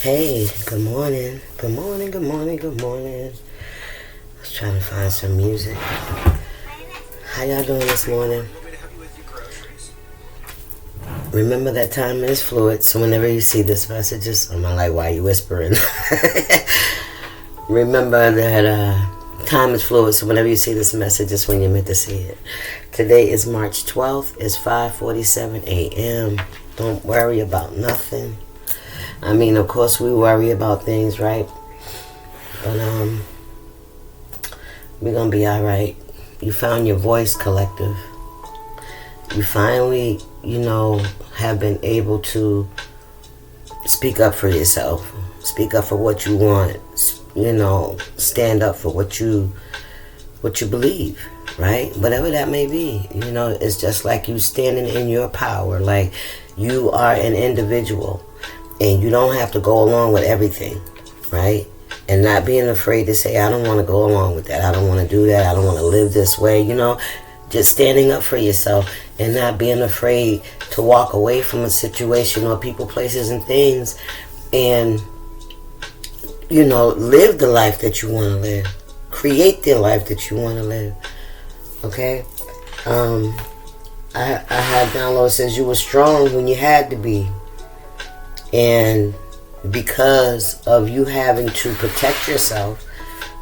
Hey, good morning. Good morning, good morning, good morning. I was trying to find some music. How y'all doing this morning? Remember that time is fluid, so whenever you see this message, I'm like, why are you whispering? Remember that time is fluid, so whenever you see this message, it's when you're meant to see it. Today is March 12th. It's 5:47 a.m. Don't worry about nothing. I mean, of course, we worry about things, right? But we're gonna be all right. You found your voice, collective. You finally, have been able to speak up for yourself. Speak up for what you want. Stand up for what you believe, right? Whatever that may be. It's just like you standing in your power. Like you are an individual. And you don't have to go along with everything, right? And not being afraid to say, I don't want to go along with that. I don't want to do that. I don't want to live this way. Just standing up for yourself and not being afraid to walk away from a situation or people, places, and things and, live the life that you want to live. Create the life that you want to live. Okay? I had download says you were strong when you had to be. And because of you having to protect yourself,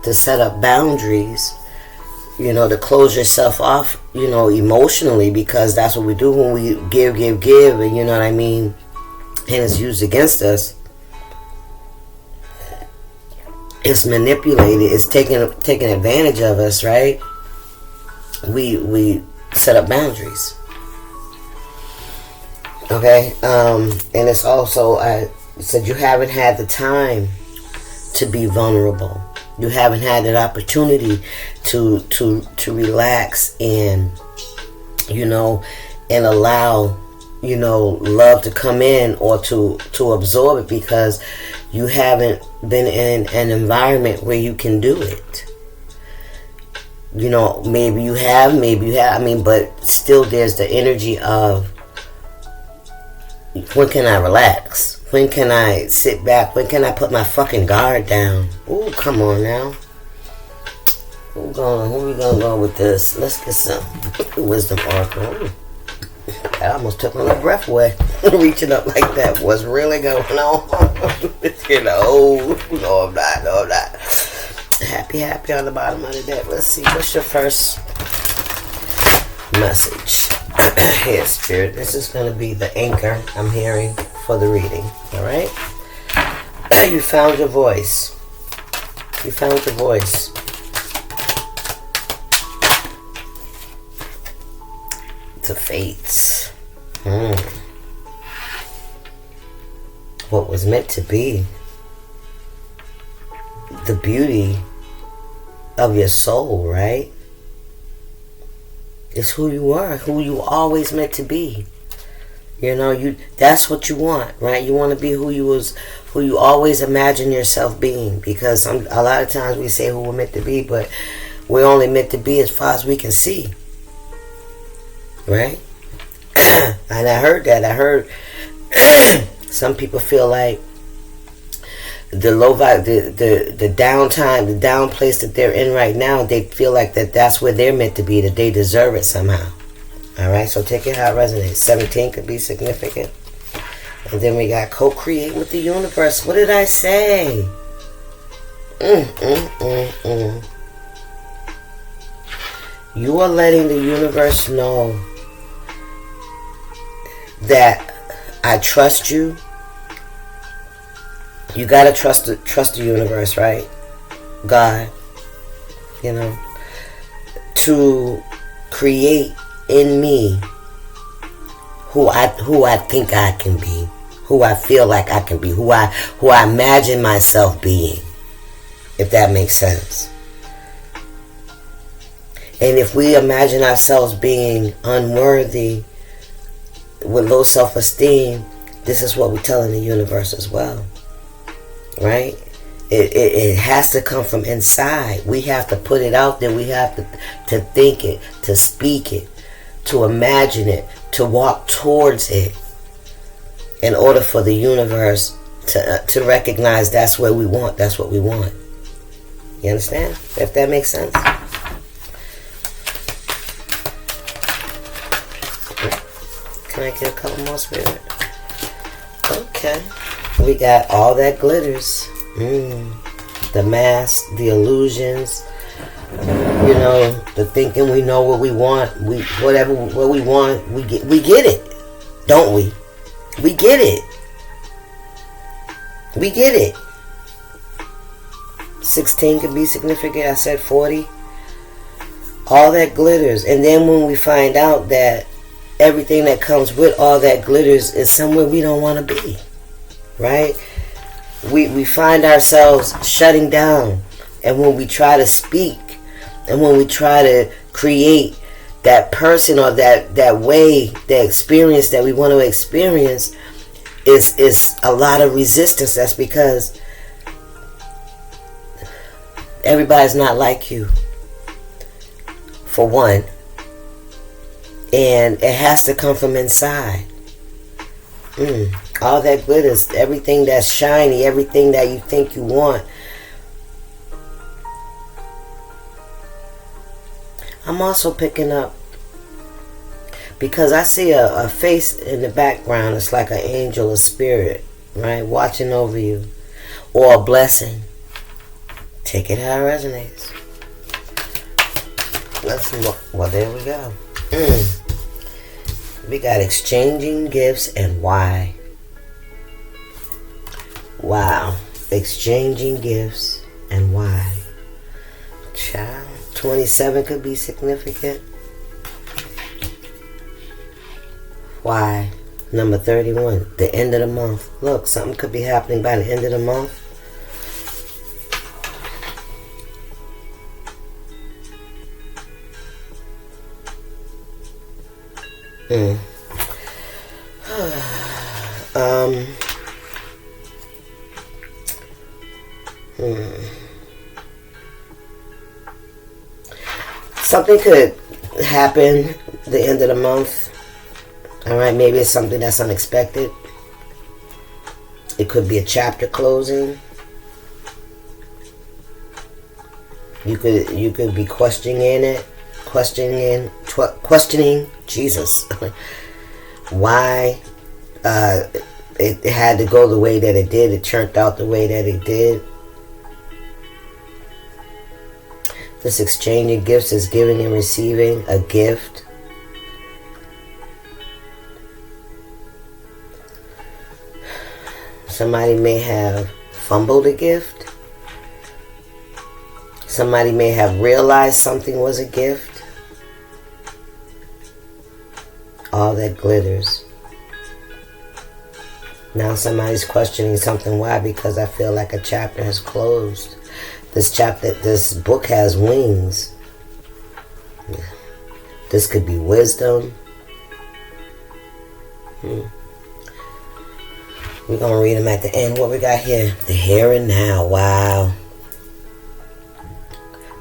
to set up boundaries, to close yourself off, emotionally, because that's what we do when we give, and you know what I mean, and it's used against us. It's manipulated. It's taking advantage of us, right? We set up boundaries. Okay, and it's also, I said you haven't had the time to be vulnerable. You haven't had that opportunity to relax and, and allow, love to come in or to absorb it because you haven't been in an environment where you can do it. Maybe you have, but still there's the energy of, when can I relax? When can I sit back? When can I put my fucking guard down? Ooh, come on now. Who we gonna go with this? Let's get some wisdom oracle. I almost took my breath away. Reaching up like that. What's really going on? No, I'm not. Happy on the bottom of the deck. Let's see. What's your first message? Here, Spirit. This is going to be the anchor I'm hearing for the reading. Alright? You found your voice. You found your voice. The fates. What was meant to be. The beauty of your soul, right? It's who you are, who you always meant to be. That's what you want, right? You want to be who you always imagine yourself being. Because a lot of times we say who we're meant to be, but we're only meant to be as far as we can see, right? And I heard that. I heard some people feel like the low vibe, the downtime, the down place that they're in right now, they feel like that's where they're meant to be, that they deserve it somehow. Alright, so take it how it resonates. 17 could be significant. And then we got co-create with the universe. What did I say? You are letting the universe know that I trust you. You gotta trust the universe, right? God, to create in me who I think I can be, who I feel like I can be, who I imagine myself being, if that makes sense. And if we imagine ourselves being unworthy, with low self-esteem, this is what we're telling the universe as well. Right? It has to come from inside. We have to put it out there. We have to think it, to speak it, to imagine it, to walk towards it in order for the universe to recognize that's what we want. That's what we want. You understand? If that makes sense. Can I get a couple more, Spirit? Okay. We got all that glitters. The mask, the illusions. You know, the thinking we know what we want. What we want, we get it. Don't we? We get it. We get it. 16 could be significant. I said 40. All that glitters. And then when we find out that everything that comes with all that glitters is somewhere we don't want to be. Right? We find ourselves shutting down. And when we try to speak, and when we try to create that person or that way, that experience that we want to experience, is a lot of resistance. That's because everybody's not like you, for one. And it has to come from inside. All that glitters, everything that's shiny, everything that you think you want. I'm also picking up, because I see a face in the background. It's like an angel, a spirit, right? Watching over you. Or a blessing. Take it how it resonates. Let's look. Well, there we go. We got exchanging gifts and why. Wow. Exchanging gifts and why. Child. 27 could be significant. Why? Number 31. The end of the month. Look, something could be happening by the end of the month. Something could happen the end of the month. Alright, maybe it's something that's unexpected. It could be a chapter closing. You could be questioning Jesus. Why it had to go the way that it did. It turned out the way that it did. This exchanging gifts is giving and receiving a gift. Somebody may have fumbled a gift. Somebody may have realized something was a gift. All that glitters. Now somebody's questioning something. Why? Because I feel like a chapter has closed. This book has wings. This could be wisdom. We're going to read them at the end. What we got here? The here and now. Wow.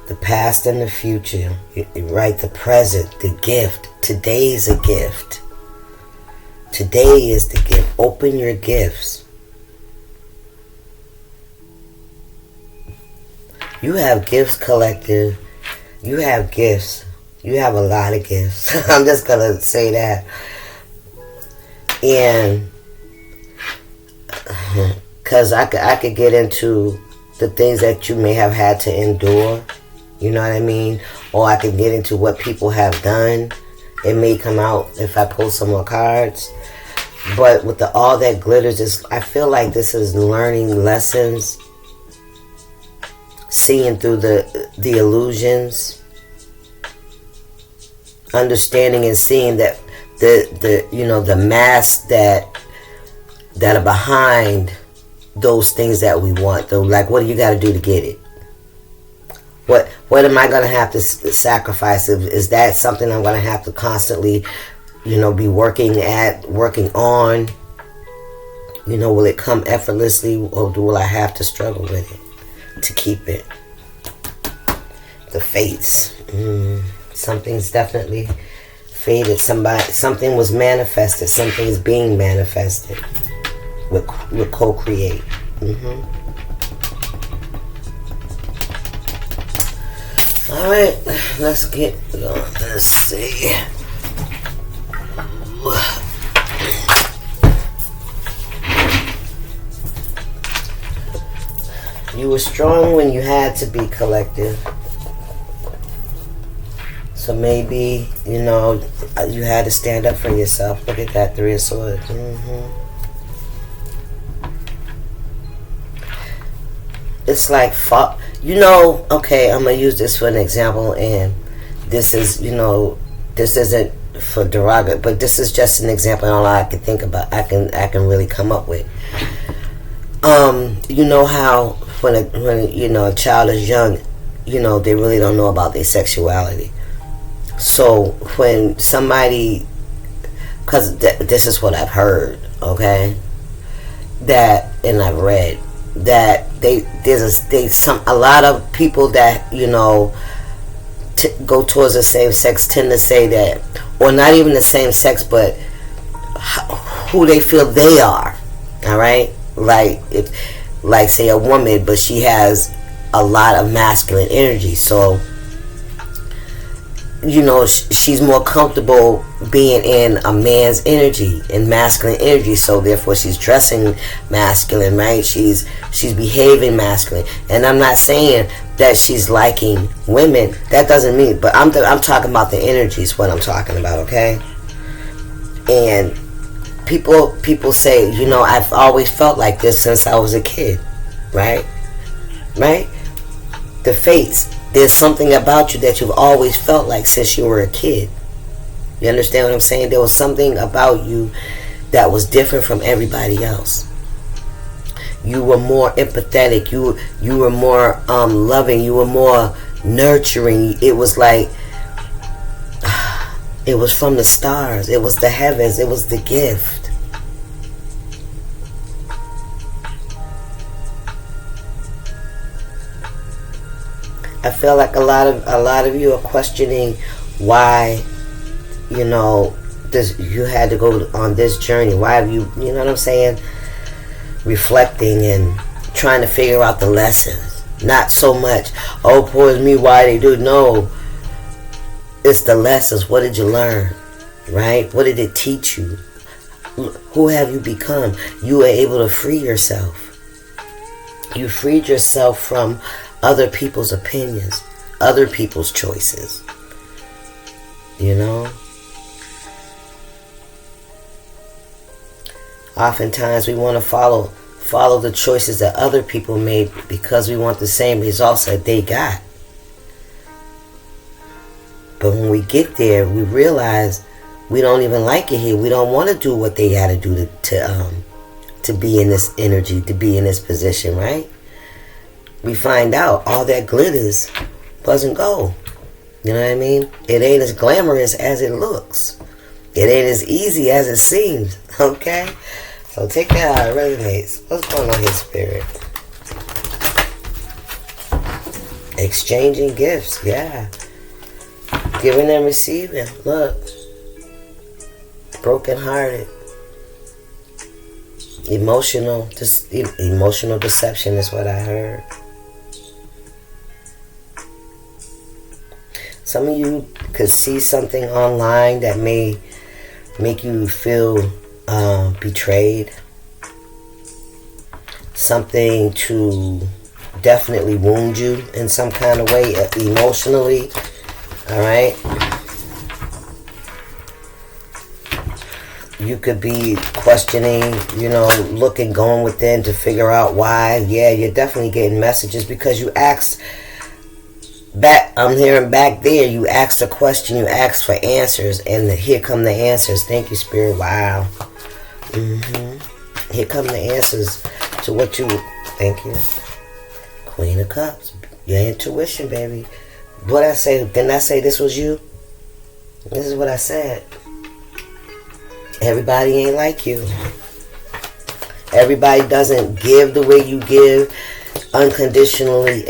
The past and the future. Right? The present. The gift. Today's a gift. Today is the gift. Open your gifts. You have gifts, collective. You have gifts. You have a lot of gifts. I'm just going to say that. And because I could get into the things that you may have had to endure. You know what I mean? Or I could get into what people have done. It may come out if I pull some more cards. But with all that glitters, I feel like this is learning lessons. Seeing through the illusions, understanding and seeing that the masks that are behind those things that we want. Though, like, what do you got to do to get it? What am I gonna have to sacrifice? Is that something I'm gonna have to constantly, be working on? Will it come effortlessly, or will I have to struggle with it to keep it? The fates. Something's definitely fated. Something was manifested. Something is being manifested. with co-create. All right, let's get going. Let's see. You were strong when you had to be collective. So maybe, you know, you had to stand up for yourself. Look at that, 3 of Swords. It's like, you know, okay, I'm going to use this for an example, and this is, you know, this isn't for derogatory, but this is just an example, and all I can think about, I can really come up with. You know how when you know, a child is young, you know, they really don't know about their sexuality. So when somebody, because this is what I've heard, okay, that, and I've read, that a lot of people that, you know, go towards the same sex tend to say that, or not even the same sex, but who they feel they are. All right, like say a woman, but she has a lot of masculine energy, so, you know, she's more comfortable being in a man's energy, in masculine energy, so therefore she's dressing masculine, right? She's behaving masculine. And I'm not saying that she's liking women. That doesn't mean, but I'm talking about the energies, what I'm talking about, okay? And people say, you know, I've always felt like this since I was a kid, right? Right? The face. There's something about you that you've always felt like since you were a kid. You understand what I'm saying? There was something about you that was different from everybody else. You were more empathetic. You were more loving. You were more nurturing. It was like, it was from the stars. It was the heavens. It was the gift. I feel like a lot of you are questioning why, you know, you had to go on this journey. Why have you know what I'm saying? Reflecting and trying to figure out the lessons. Not so much, oh, poor is me, why they do. No, it's the lessons. What did you learn, right? What did it teach you? Who have you become? You were able to free yourself. You freed yourself from other people's opinions, other people's choices. You know? Oftentimes we want to follow the choices that other people made because we want the same results that they got. But when we get there, we realize we don't even like it here. We don't want to do what they got to do to be in this energy, to be in this position, right? We find out all that glitters doesn't go. You know what I mean? It ain't as glamorous as it looks. It ain't as easy as it seems. Okay? So take that how it resonates. What's going on here, Spirit? Exchanging gifts. Yeah. Giving and receiving. Look. Broken-hearted. Emotional deception is what I heard. Some of you could see something online that may make you feel betrayed. Something to definitely wound you in some kind of way emotionally. Alright? You could be questioning, you know, looking, going within to figure out why. Yeah, you're definitely getting messages because you asked back. I'm hearing back there. You asked a question. You asked for answers, and here come the answers. Thank you, Spirit. Wow. Here come the answers to what you. Thank you, Queen of Cups. Your intuition, baby. What I say? Didn't I say this was you? This is what I said. Everybody ain't like you. Everybody doesn't give the way you give unconditionally.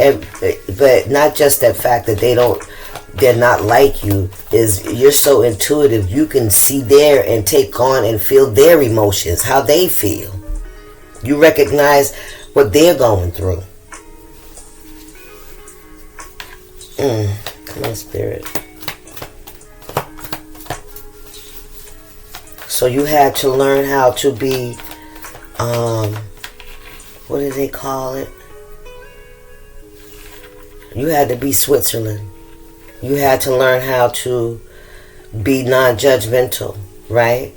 But not just that fact that they're not like you, is you're so intuitive. You can see there and take on and feel their emotions, how they feel. You recognize what they're going through. Come on, Spirit. So you had to learn how to be, what do they call it? You had to be Switzerland. You had to learn how to be non-judgmental, right?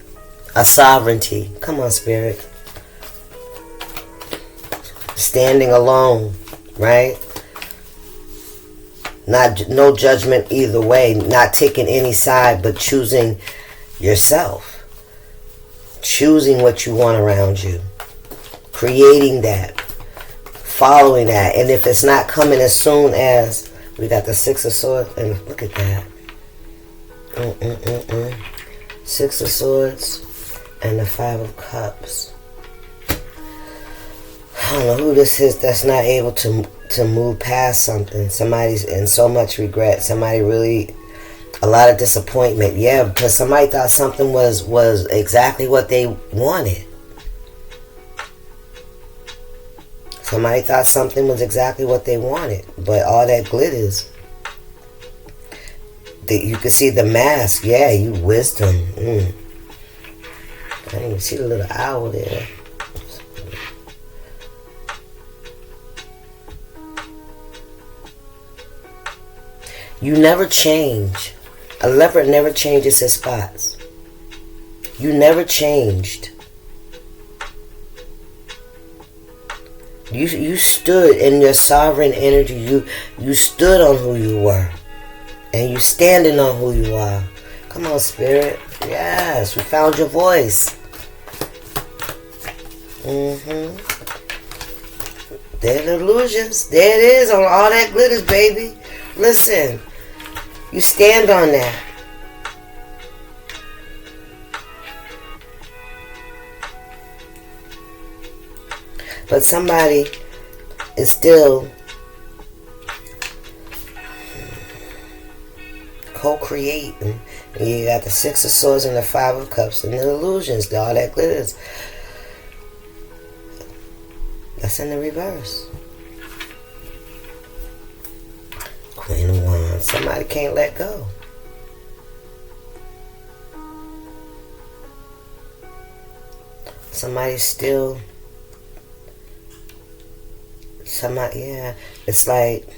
A sovereignty. Come on, Spirit. Standing alone, right? No judgment either way. Not taking any side, but choosing yourself. Choosing what you want around you. Creating that. Following that. And if it's not coming as soon as... We got the Six of Swords. And look at that. Six of Swords. And the Five of Cups. I don't know who this is that's not able to move past something. Somebody's in so much regret. Somebody really... A lot of disappointment. Yeah, because somebody thought something was exactly what they wanted. Somebody thought something was exactly what they wanted. But all that glitters. You can see the mask. Yeah, you wisdom. I didn't even see the little owl there. You never change. A leopard never changes his spots. You never changed. You stood in your sovereign energy. You stood on who you were. And you standing on who you are. Come on, Spirit. Yes, you found your voice. They're the illusions. There it is on all that glitters, baby. Listen. You stand on that. But somebody is still co-creating. And you got the Six of Swords and the Five of Cups and the illusions. All that glitters. That's in the reverse. Queen of Wands. Somebody can't let go. Somebody's still... Somebody, yeah. It's like...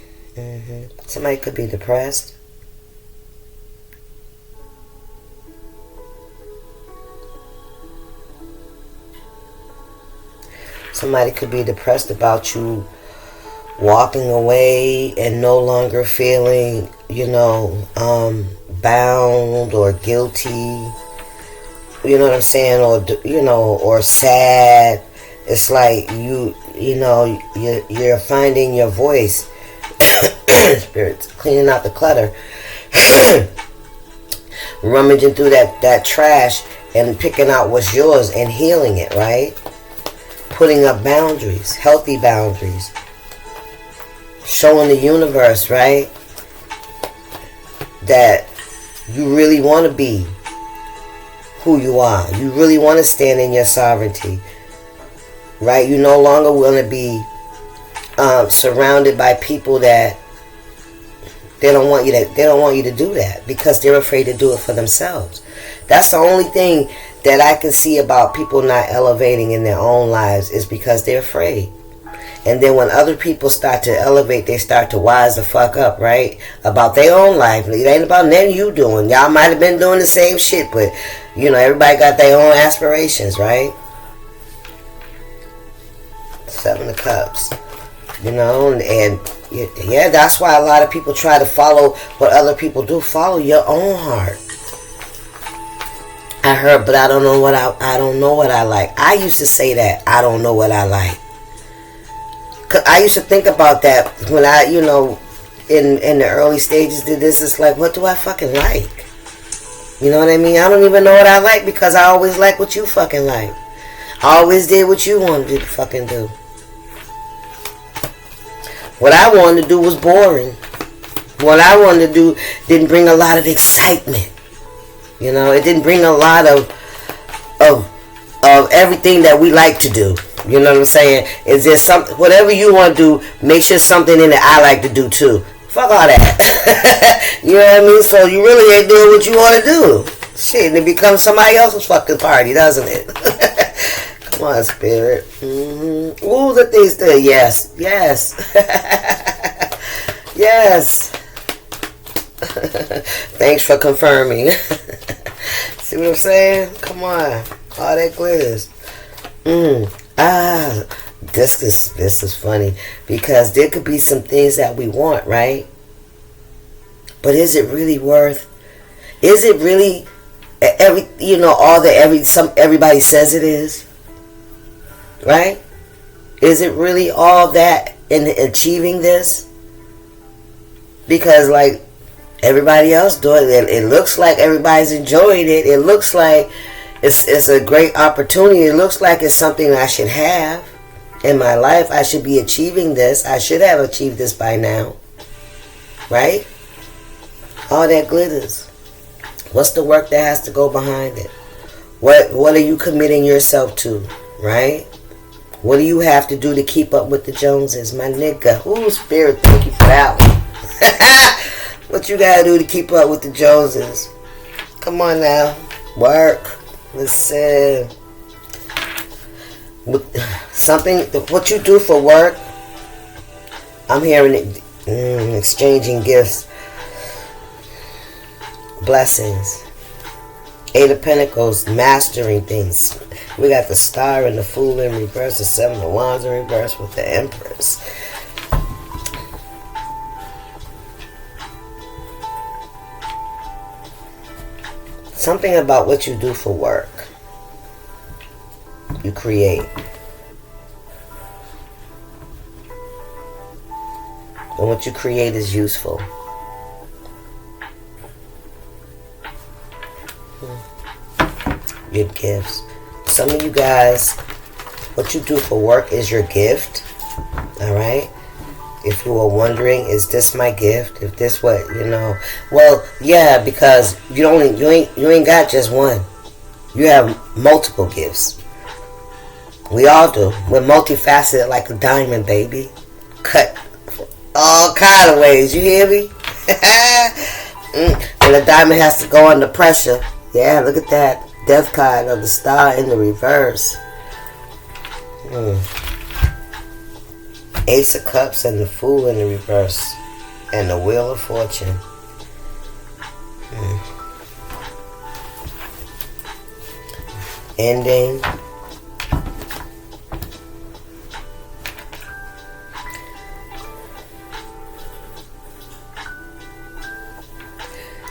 Somebody could be depressed. Somebody could be depressed about you walking away and no longer feeling, bound or guilty. You know what I'm saying? Or, or sad. It's like you're finding your voice. Spirits cleaning out the clutter. Rummaging through that trash and picking out what's yours and healing it, right? Putting up boundaries, healthy boundaries. Showing the universe, right, that you really want to be who you are. You really want to stand in your sovereignty, right? You no longer want to be surrounded by people that they don't want you to do that because they're afraid to do it for themselves. That's the only thing that I can see about people not elevating in their own lives is because they're afraid. And then when other people start to elevate, they start to wise the fuck up, right? About their own life. It ain't about nothing you doing. Y'all might have been doing the same shit, but, everybody got their own aspirations, right? Seven of Cups. And yeah, that's why a lot of people try to follow what other people do. Follow your own heart. I heard, but I don't know what I don't know what I like. I used to say that. I don't know what I like. I used to think about that when I, in the early stages did this. It's like, what do I fucking like? You know what I mean? I don't even know what I like because I always like what you fucking like. I always did what you wanted to fucking do. What I wanted to do was boring. What I wanted to do didn't bring a lot of excitement. It didn't bring a lot of everything that we like to do. You know what I'm saying? Is there something, whatever you want to do, make sure something in it I like to do too. Fuck all that. You know what I mean? So you really ain't doing what you want to do. Shit, and it becomes somebody else's fucking party, doesn't it? Come on, spirit. Mm-hmm. Ooh, the things there. Yes. Yes. Yes. Thanks for confirming. See what I'm saying? Come on. All that glitters. This is funny. Because there could be some things that we want, right? But is it really worth? Is it really everybody says it is? Right? Is it really all that in achieving this? Because like everybody else doing it, it looks like everybody's enjoying it. It looks like it's a great opportunity. It looks like it's something I should have in my life. I should be achieving this. I should have achieved this by now. Right? All that glitters. What's the work that has to go behind it? What are you committing yourself to? Right? What do you have to do to keep up with the Joneses, my nigga? Ooh, spirit, thank you for that one. What you gotta do to keep up with the Joneses? Come on now. Work. Listen. Something, what you do for work, I'm hearing it, exchanging gifts. Blessings. Eight of Pentacles, mastering things. We got the Star and the Fool in reverse, the Seven of Wands in reverse with the Empress. Something about what you do for work. You create. And what you create is useful. Your gifts. Some of you guys, what you do for work is your gift. Alright? If you were wondering, is this my gift? If this what, well, yeah, because you ain't got just one. You have multiple gifts. We all do. We're multifaceted like a diamond, baby. Cut all kind of ways. You hear me? And the diamond has to go under pressure. Yeah, look at that. Death card of the Star in the reverse. Ace of Cups and the Fool in the reverse. And the Wheel of Fortune. Ending.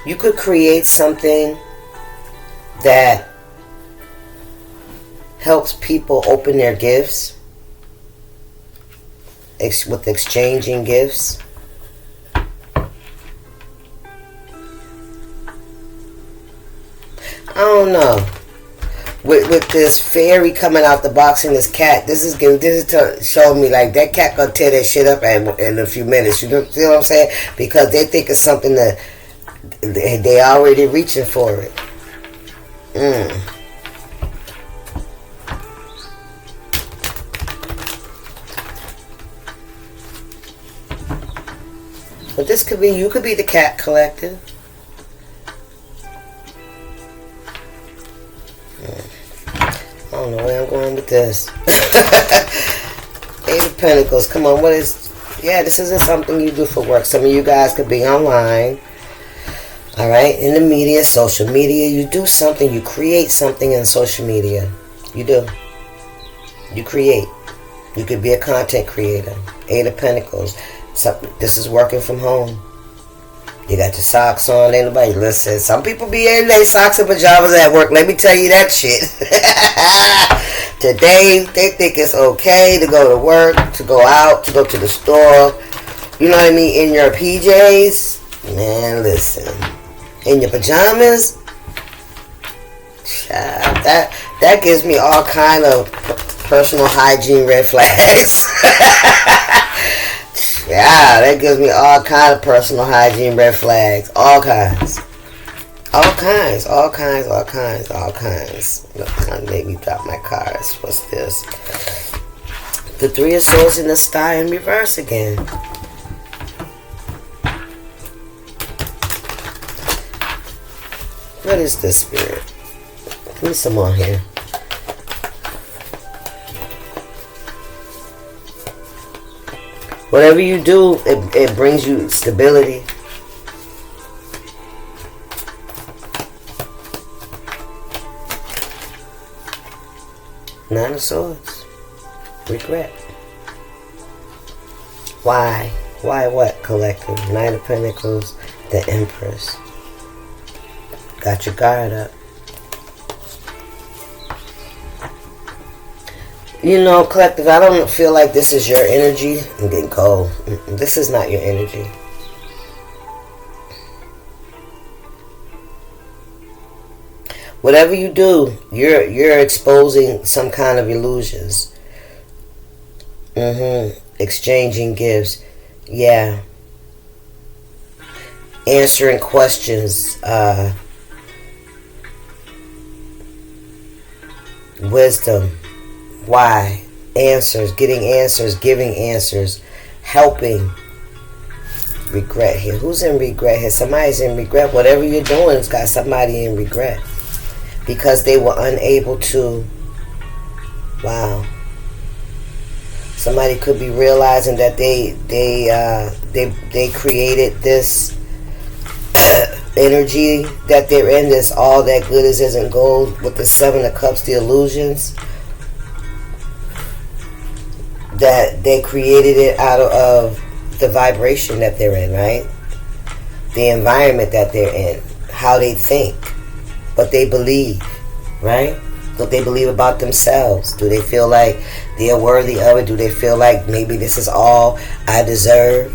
You could create something that helps people open their gifts with exchanging gifts. I don't know. With this fairy coming out the box and this cat, this is showing me like that cat gonna tear that shit up in a few minutes. You know what I'm saying? Because they think it's something that they already reaching for it. But this could be, you could be the cat collective. I don't know where I'm going with this. Eight of Pentacles. Come on, this isn't something you do for work. Some of you guys could be online. Alright, in the media, social media, you do something, you create something in social media. You do. You create. You could be a content creator. Eight of Pentacles. This is working from home. You got your socks on. Ain't nobody listen. Some people be in their socks and pajamas at work. Let me tell you that shit. Today, they think it's okay to go to work, to go out, to go to the store. You know what I mean? In your PJs. Man, listen. In your pajamas. Child, that gives me all kind of personal hygiene red flags. Yeah, that gives me all kind of personal hygiene red flags. All kinds. All kinds. All kinds. All kinds. All kinds. Look, kind of made me drop my cards. What's this? The Three of Swords in the Star in reverse again. What is this, Spirit? Give me some more here. Whatever you do, it brings you stability. Nine of Swords. Regret. Why? Why what, collective? Knight of Pentacles. The Empress. Got your guard up. You know, collective, I don't feel like this is your energy. I'm getting cold. This is not your energy. Whatever you do, you're exposing some kind of illusions. Exchanging gifts. Yeah. Answering questions. Wisdom. Why? Answers. Getting answers. Giving answers. Helping. Regret here. Who's in regret here? Somebody's in regret. Whatever you're doing has got somebody in regret. Because they were unable to. Wow. Somebody could be realizing that they created this energy that they're in. This all that good is isn't gold. With the Seven of Cups, the illusions. That they created it out of the vibration that they're in, right? The environment that they're in. How they think. What they believe, right? What they believe about themselves. Do they feel like they're worthy of it? Do they feel like maybe this is all I deserve?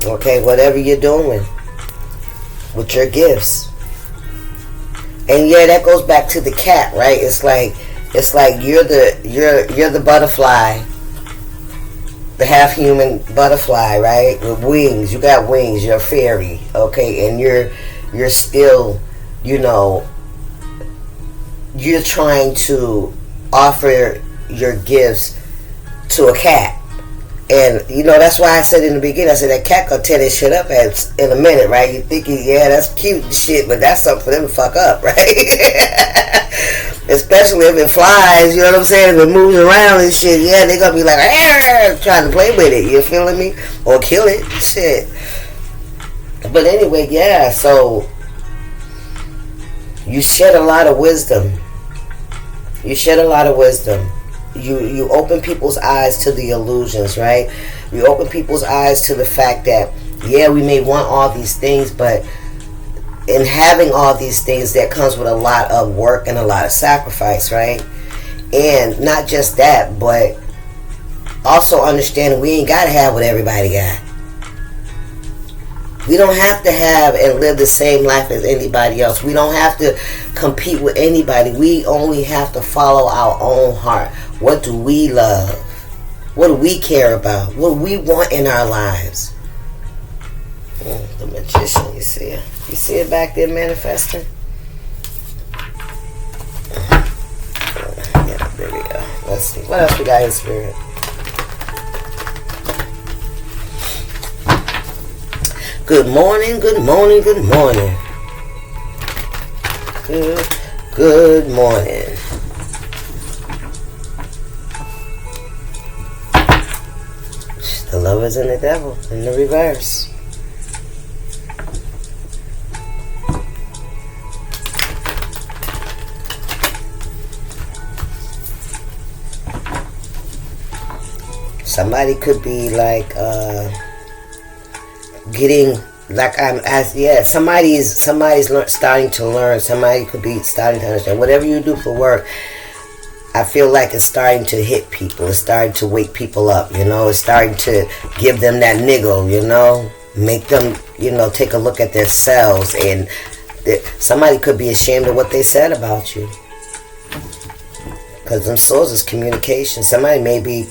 Okay, whatever you're doing with your gifts. And yeah, that goes back to the cat, right? It's like you're the butterfly. The half-human butterfly, right? With wings. You got wings. You're a fairy, okay? And you're still, you know, you're trying to offer your gifts to a cat. And, you know, that's why I said in the beginning, I said that cat gonna tear this shit up in a minute, right? You thinking, yeah, that's cute and shit, but that's something for them to fuck up, right? Especially if it flies, you know what I'm saying? If it moves around and shit, yeah, they gonna be like, trying to play with it, you feeling me? Or kill it, shit. But anyway, yeah, so you shed a lot of wisdom. You shed a lot of wisdom. You open people's eyes to the illusions, right? You open people's eyes to the fact that, yeah, we may want all these things, but in having all these things, that comes with a lot of work and a lot of sacrifice, right? And not just that, but also understanding we ain't got to have what everybody got. We don't have to have and live the same life as anybody else. We don't have to compete with anybody. We only have to follow our own heart. What do we love? What do we care about? What do we want in our lives? The Magician, you see it? You see it back there manifesting? Yeah, there we go. Let's see. What else we got in spirit? Good morning, good morning, good morning. Good morning. The Lovers and the Devil in the reverse. Somebody could be like getting like somebody's starting to learn. Somebody could be starting to understand. Whatever you do for work, I feel like it's starting to hit people. It's starting to wake people up, you know. It's starting to give them that niggle, you know. Make them, you know, take a look at themselves. And somebody could be ashamed of what they said about you. Because them swords is communication. Somebody may be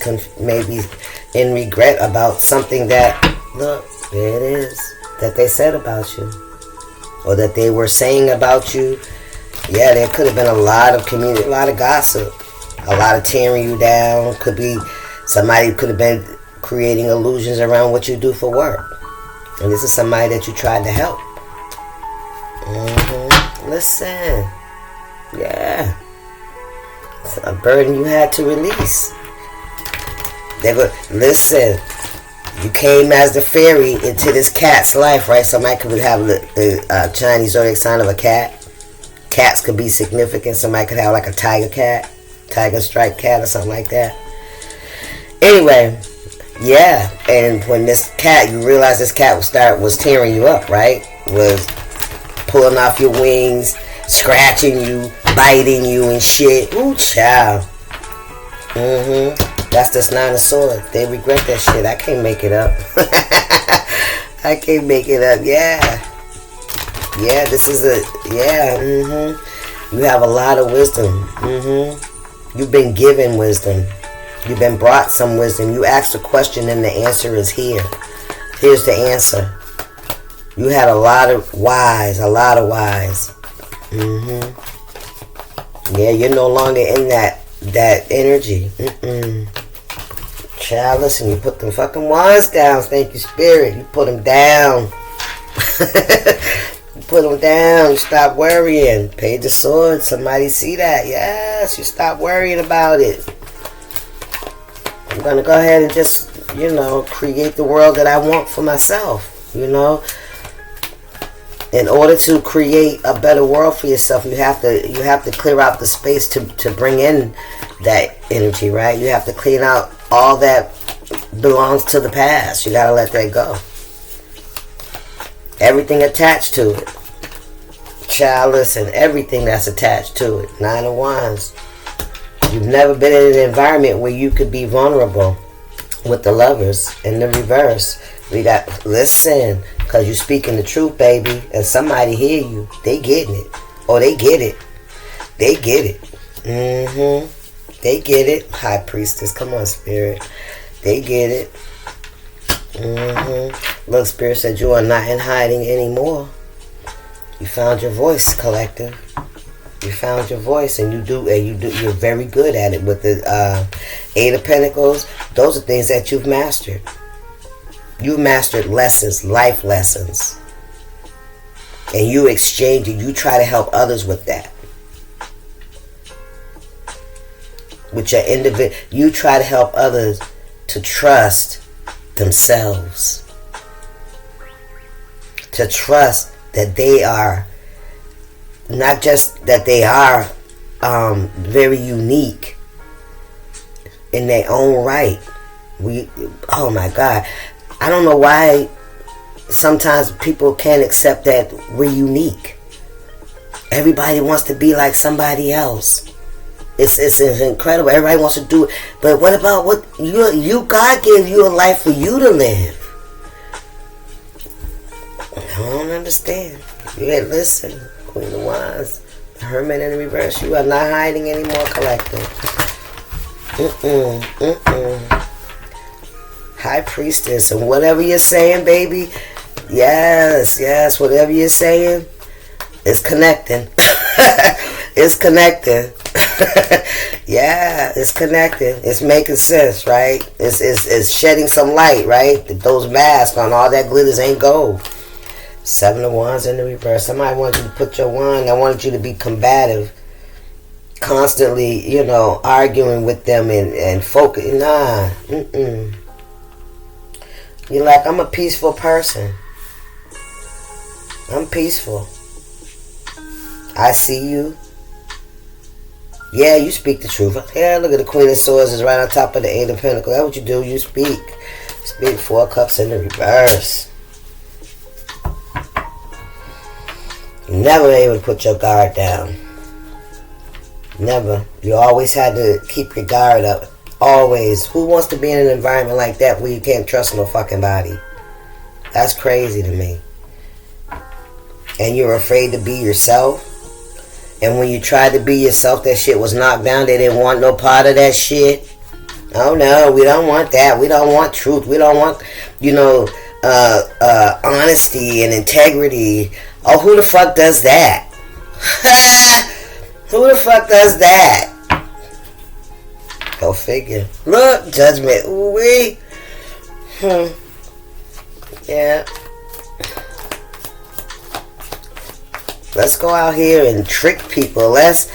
in regret about something that, look, there it is, that they said about you. Or that they were saying about you. Yeah, there could have been a lot of gossip. A lot of tearing you down. Could be Somebody could have been creating illusions around what you do for work. And this is somebody that you tried to help. Listen. Yeah. It's a burden you had to release. Listen. You came as the fairy into this cat's life, right? Somebody could have the Chinese zodiac sign of a cat. Cats could be significant. Somebody could have like a tiger cat, tiger striped cat or something like that. Anyway, yeah. And when this cat, you realize this cat was tearing you up, right? Was pulling off your wings, scratching you, biting you and shit. Ooh, child. That's this 9 of Swords. They regret that shit. I can't make it up. I can't make it up. Yeah. Yeah, this is You have a lot of wisdom. You've been given wisdom. You've been brought some wisdom. You asked a question and the answer is here. Here's the answer. You had a lot of whys. Yeah, you're no longer in that energy. Child, listen, you put them fucking wands down. Thank you, Spirit. You put them down. You put them down. You stop worrying. Page of Swords. Somebody see that? Yes, you stop worrying about it. I'm going to go ahead and just, create the world that I want for myself, In order to create a better world for yourself, you have to clear out the space to bring in that energy, right? You have to clean out all that belongs to the past. You got to let that go. Everything attached to it. Child, listen, everything that's attached to it. 9 of Wands. You've never been in an environment where you could be vulnerable with the Lovers in the reverse. Listen, because you're speaking the truth, baby, and somebody hear you. They getting it. Oh, they get it. They get it. They get it. High Priestess, come on, Spirit. They get it. Look, Spirit said you are not in hiding anymore. You found your voice, collective. You found your voice, and you're very good at it with the 8 of Pentacles. Those are things that you've mastered. You've mastered lessons, life lessons. And you exchange it. You try to help others with that. With your individual, you try to help others to trust themselves. To trust that they are, not just that they are very unique in their own right. Oh my God. I don't know why sometimes people can't accept that we're unique. Everybody wants to be like somebody else. It's incredible. Everybody wants to do it. But what about what God gave you a life for you to live? I don't understand. Yeah, listen. Queen of Wands. Hermit in the reverse. You are not hiding anymore, collective. High Priestess. And whatever you're saying, baby. Yes. Whatever you're saying. It's connecting. It's connecting. Yeah, it's connecting. It's making sense, right? It's shedding some light, right? Those masks on all that glitters ain't gold. 7 of Wands in the reverse. Somebody wanted you to put your wand. I wanted you to be combative. Constantly, arguing with them and focus. Nah. You're like, I'm a peaceful person. I'm peaceful. I see you. Yeah, you speak the truth. Yeah, look at the Queen of Swords is right on top of the 8 of Pentacles. That's what you do. You speak. Speak. 4 of Cups in the reverse. Never able to put your guard down. Never. You always had to keep your guard up. Always. Who wants to be in an environment like that where you can't trust no fucking body? That's crazy to me. And you're afraid to be yourself. And when you tried to be yourself, that shit was knocked down. They didn't want no part of that shit. Oh no, we don't want that. We don't want truth. We don't want, honesty and integrity. Oh, who the fuck does that? Who the fuck does that? Go figure. Look, judgment. Ooh-wee. Yeah. Let's go out here and trick people. Let's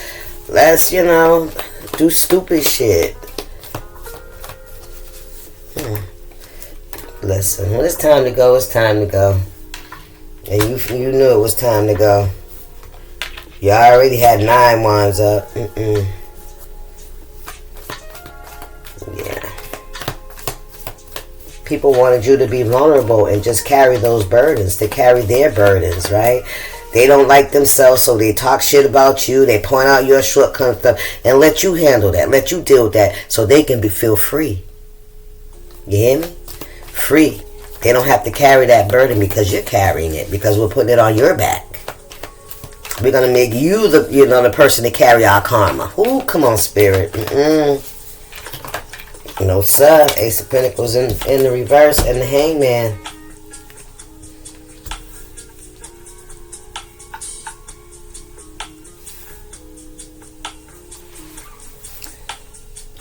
do stupid shit. Listen, when it's time to go, it's time to go. And you knew it was time to go. You already had 9 wands up. Yeah. People wanted you to be vulnerable and just carry those burdens. To carry their burdens, right? They don't like themselves, so they talk shit about you. They point out your shortcomings stuff and let you handle that. Let you deal with that so they can feel free. You hear me? Free. They don't have to carry that burden because you're carrying it, because we're putting it on your back. We're going to make you the person to carry our karma. Ooh, come on, spirit. No, sir. Ace of Pentacles in the reverse and the Hangman.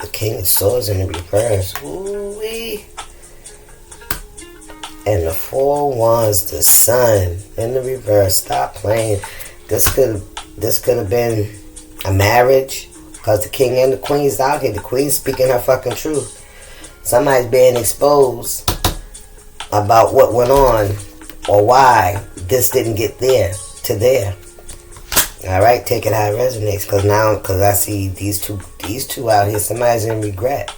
The King of Swords in the reverse. Ooh-wee. And the 4 Wands, the Sun in the reverse. Stop playing. This could have been a marriage, because the King and the Queen's out here. The Queen's speaking her fucking truth. Somebody's being exposed about what went on or why this didn't get there to there. All right, take it how it resonates. Because I see these two out here. Somebody's in regret.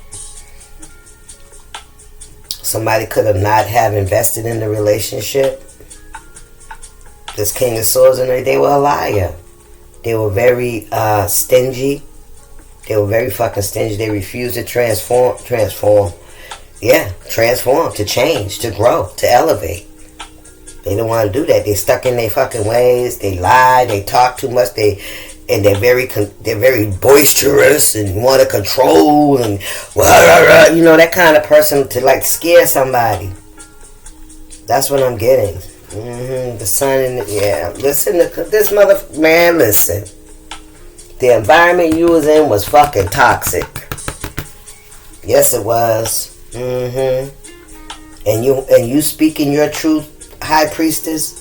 Somebody could have not have invested in the relationship. This King of Swords, and they were a liar. They were very stingy. They were very fucking stingy. They refused to transform. Yeah, transform, to change, to grow, to elevate. They didn't want to do that. They stuck in their fucking ways. They lie. They talk too much. They're very boisterous and want to control and that kind of person to like scare somebody. That's what I'm getting. The Sun and listen to this man. Listen, the environment you was in was fucking toxic. Yes, it was. And you speaking your truth, High Priestess.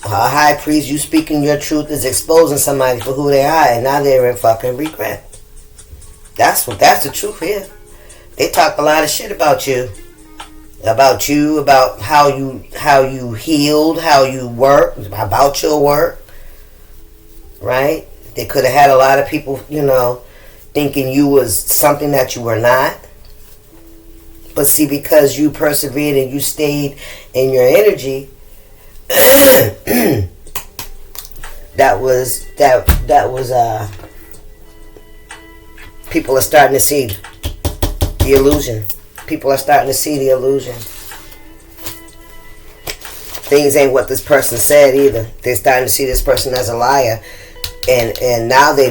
High Priest, you speaking your truth is exposing somebody for who they are, and now they're in fucking regret. That's the truth here. They talk a lot of shit about you, about how you healed, how you work, about your work, right? They could have had a lot of people, thinking you was something that you were not. But see, because you persevered and you stayed in your energy, that was people are starting to see the illusion. People are starting to see the illusion. Things ain't what this person said either. They're starting to see this person as a liar, and now they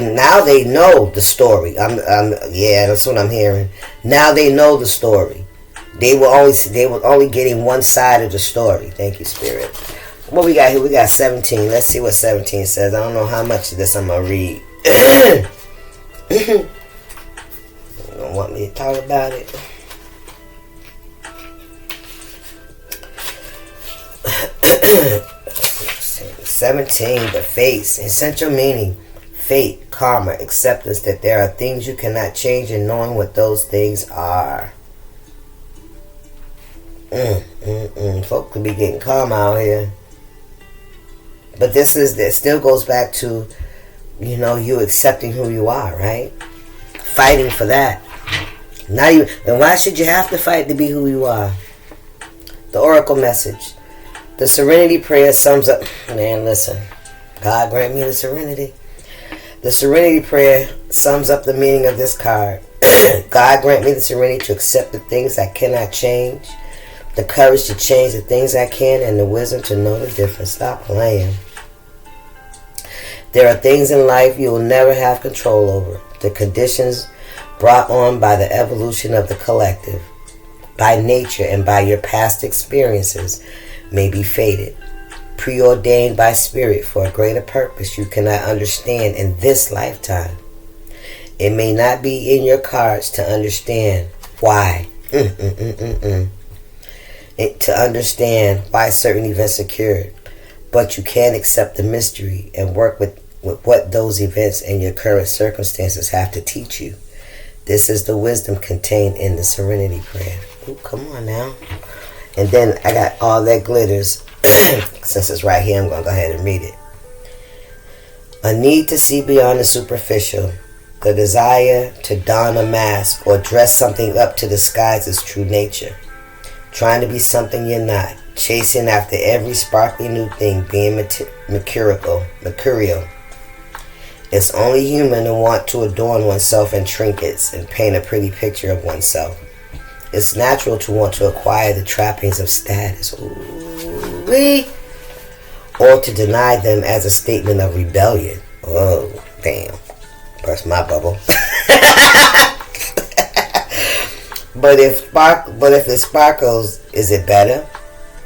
know the story. That's what I'm hearing. Now they know the story. They were only getting one side of the story. Thank you, Spirit. What we got here? We got 17. Let's see what 17 says. I don't know how much of this I'm gonna read. You don't want me to talk about it? (17) The Face. Essential meaning: fate, karma, acceptance that there are things you cannot change, and knowing what those things are. Folk could be getting karma out here. But this still goes back to, you accepting who you are, right? Fighting for that. And why should you have to fight to be who you are? The Oracle message. The Serenity Prayer sums up. Man, listen. God grant me the serenity. The Serenity Prayer sums up the meaning of this card. God grant me the serenity to accept the things I cannot change, the courage to change the things I can, and the wisdom to know the difference. Stop playing. There are things in life you will never have control over. The conditions brought on by the evolution of the collective, by nature, and by your past experiences may be fated, preordained by spirit for a greater purpose you cannot understand in this lifetime. It may not be in your cards to understand why. To understand why certain events occurred. But you can accept the mystery and work with what those events and your current circumstances have to teach you. This is the wisdom contained in the Serenity Prayer. Ooh, come on now. And then I got all that glitters. Since it's right here, I'm going to go ahead and read it. A need to see beyond the superficial. The desire to don a mask or dress something up to disguise its true nature. Trying to be something you're not. Chasing after every sparkly new thing, being mercurial. It's only human to want to adorn oneself in trinkets and paint a pretty picture of oneself. It's natural to want to acquire the trappings of status. Ooh-wee. Or to deny them as a statement of rebellion. Oh, damn. Burst my bubble. But if it sparkles, is it better?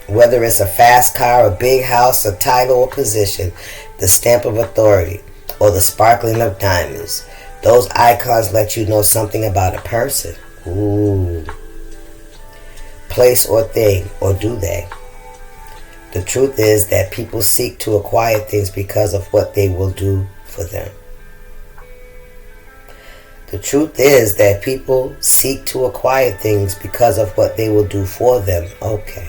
Whether it's a fast car, a big house, a title or position, the stamp of authority, or the sparkling of diamonds, those icons let you know something about a person. Ooh. Place or thing, or do they? The truth is that people seek to acquire things because of what they will do for them. The truth is that people seek to acquire things because of what they will do for them. Okay.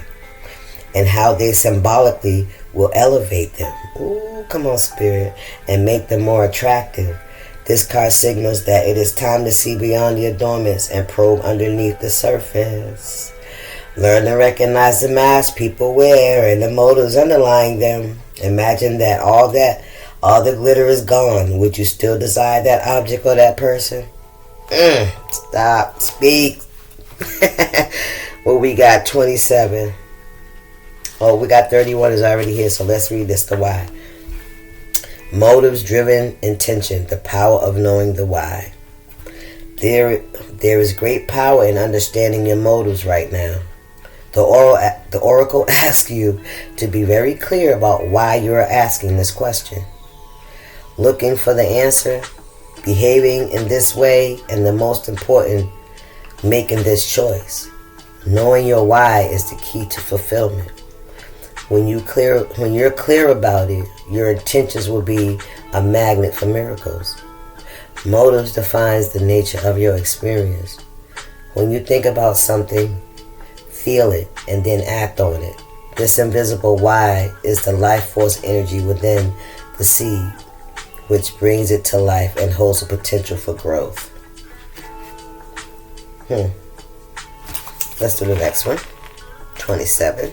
And how they symbolically will elevate them. Ooh, come on, Spirit. And make them more attractive. This card signals that it is time to see beyond the adornments and probe underneath the surface. Learn to recognize the masks people wear and the motives underlying them. Imagine that all the glitter is gone. Would you still desire that object or that person? Stop. Speak. Well, we got 27. Oh, we got 31 is already here, so let's read this, the why. Motives-driven intention, the power of knowing the why. There is great power in understanding your motives right now. The oracle asks you to be very clear about why you are asking this question. Looking for the answer, behaving in this way, and the most important, making this choice. Knowing your why is the key to fulfillment. When you're clear about it, your intentions will be a magnet for miracles. Motives defines the nature of your experience. When you think about something, feel it, and then act on it. This invisible why is the life force energy within the seed, which brings it to life and holds the potential for growth. Let's do the next one. 27.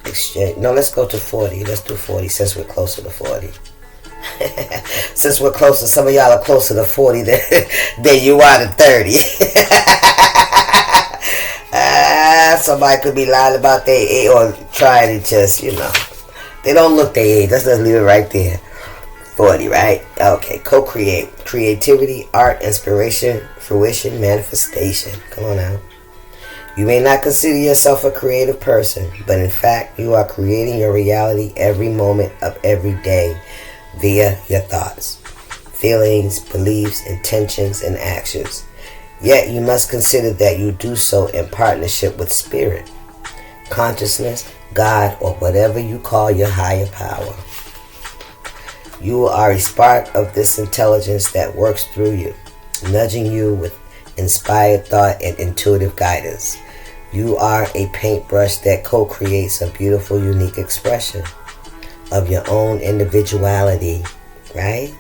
Exchange. No, let's go to 40. Let's do 40 since we're closer to 40. Since we're closer, some of y'all are closer to 40 than you are to 30. Somebody could be lying about their age or trying to just, they don't look their age. Let's just leave it right there. 40, right? Okay. Co-create. Creativity, art, inspiration, fruition, manifestation. Come on now. You may not consider yourself a creative person, but in fact, you are creating your reality every moment of every day via your thoughts, feelings, beliefs, intentions, and actions. Yet you must consider that you do so in partnership with spirit, consciousness, God, or whatever you call your higher power. You are a spark of this intelligence that works through you, nudging you with inspired thought and intuitive guidance. You are a paintbrush that co-creates a beautiful, unique expression of your own individuality, right?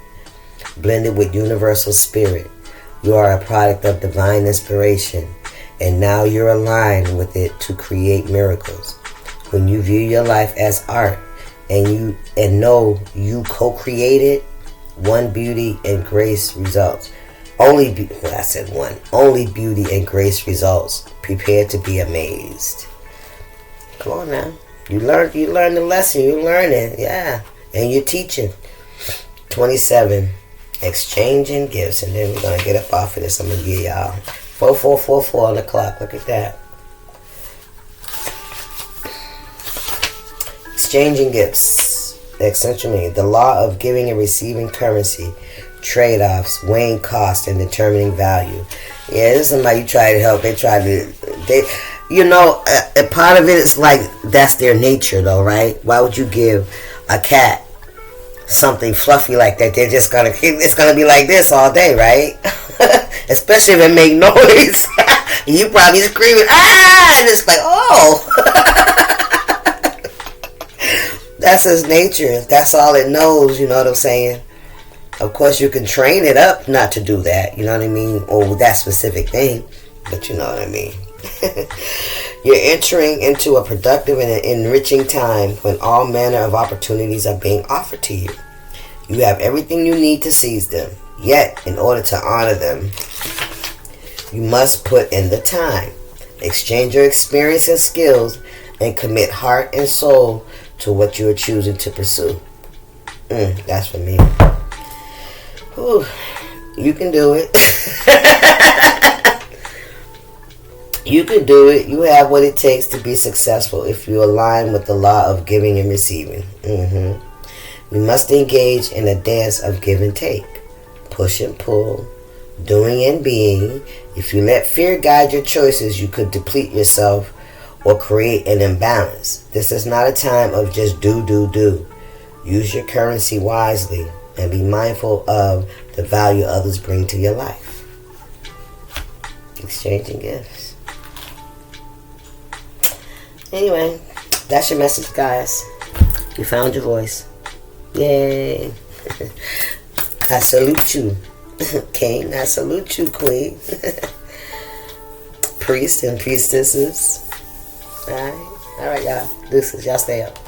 Blended with universal spirit. You are a product of divine inspiration, and now you're aligned with it to create miracles. When you view your life as art and know you co-created, one beauty and grace results. Only beauty and grace results. Prepare to be amazed. Come on now. You learn the lesson. You're learning. Yeah. And you're teaching. 27. Exchanging gifts. And then we're going to get up off of this. I'm going to give y'all 4444 on the clock. Look at that. Exchanging gifts. Essential meaning. The law of giving and receiving currency. Trade-offs, weighing cost, and determining value. Yeah, this is somebody you try to help. A part of it is like that's their nature, though, right? Why would you give a cat something fluffy like that? It's gonna be like this all day, right? Especially if it make noise. You probably screaming, ah, and it's like, oh. That's its nature. That's all it knows. You know what I'm saying? Of course, you can train it up not to do that. You know what I mean? Or that specific thing. But you know what I mean. You're entering into a productive and enriching time when all manner of opportunities are being offered to you. You have everything you need to seize them. Yet, in order to honor them, you must put in the time, exchange your experience and skills, and commit heart and soul to what you are choosing to pursue. That's for me. Whew. You can do it. You can do it. You have what it takes to be successful if you align with the law of giving and receiving. You must engage in a dance of give and take, push and pull, doing and being. If you let fear guide your choices, you could deplete yourself or create an imbalance. This is not a time of just do. Use your currency wisely and be mindful of the value others bring to your life. Exchanging gifts. Anyway, that's your message, guys. You found your voice. Yay. I salute you, King. I salute you, Queen. Priests and priestesses. Alright, y'all. Deuces. Y'all stay up.